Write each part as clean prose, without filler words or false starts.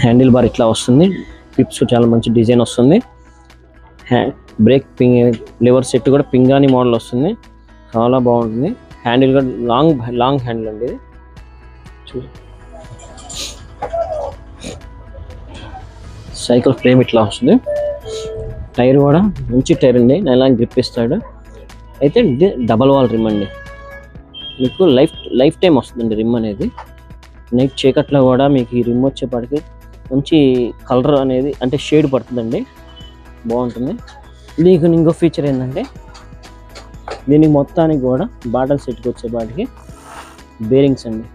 Handle bar ఇట్లా వస్తుంది, tips చాలా మంచి డిజైన్ వస్తుంది. బ్రేక్ పింగ్ లివర్ సెట్ కూడా పింగాని మోడల్ వస్తుంది, చాలా బాగుంటుంది. హ్యాండిల్ కూడా లాంగ్ హ్యాండిల్ అండి ఇది. సైకిల్ ఫ్రేమ్ ఇట్లా వస్తుంది. టైర్ కూడా మంచి టైర్ అండి, నైలాన్ గ్రిప్ ఇస్తాడు. అయితే డబల్ వాల్ రిమ్ అండి, మీకు లైఫ్ టైం వస్తుందండి రిమ్ అనేది. నైట్ చీకట్లో కూడా మీకు ఈ రిమ్ వచ్చేపాటికి మంచి కలర్ అనేది అంటే షేడ్ పడుతుందండి, బాగుంటుంది. దీనికి ఇంకో ఫీచర్ ఏంటంటే దీనికి మొత్తానికి కూడా బాటల్ సెట్కి వచ్చేపాటికి బేరింగ్స్ అండి.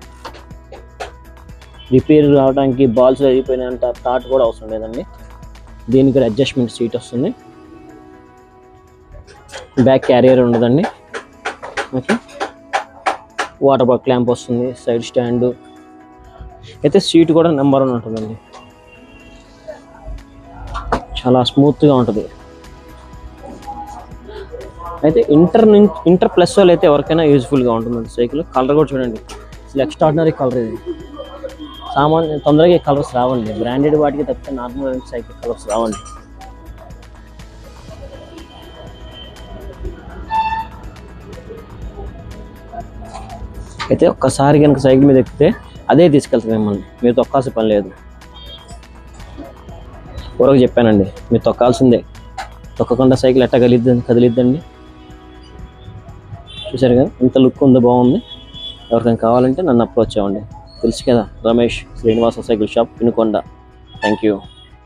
రిపేర్ రావడానికి బాల్స్ అయిపోయినంత థాట్ కూడా అవసరం లేదండి. దీనికి కూడా అడ్జస్ట్మెంట్ సీట్ వస్తుంది, బ్యాక్ క్యారియర్ ఉండదండి. ఓకే, వాటర్ బాటిల్ క్లాంప్ వస్తుంది, సైడ్ స్టాండ్. అయితే సీట్ కూడా నెంబర్ 1 ఉంటుందండి, చాలా స్మూత్గా ఉంటుంది. అయితే ఇంటర్ ప్లస్ వాళ్ళు అయితే ఎవరికైనా యూజ్ఫుల్గా ఉంటుందండి సైకిల్. కలర్ కూడా చూడండి, అసలు ఎక్స్ట్రాడినరీ కలర్ ఇది. సామాన్య తొందరగా ఈ కలర్స్ రావండి, బ్రాండెడ్ వాటికి తప్పితే నార్మల్ సైకిల్ కలర్స్ రావండి. అయితే ఒక్కసారి కనుక సైకిల్ మీద ఎక్కితే అదే తీసుకెళ్తాం మిమ్మల్ని, మీరు తొక్కాల్సిన పని లేదు. ఊరకు చెప్పానండి, మీరు తొక్కాల్సిందే, తొక్కకుండా సైకిల్ ఎట్ట కదిలిద్దండి. చూసారు కదా ఇంత లుక్ ఉందో, బాగుంది. ఎవరికైనా కావాలంటే నన్ను అప్రోచ్ అవ్వండి. తెలుసు కదా, Ramesh Srinivasa cycle shop, Vinukonda. Thank you.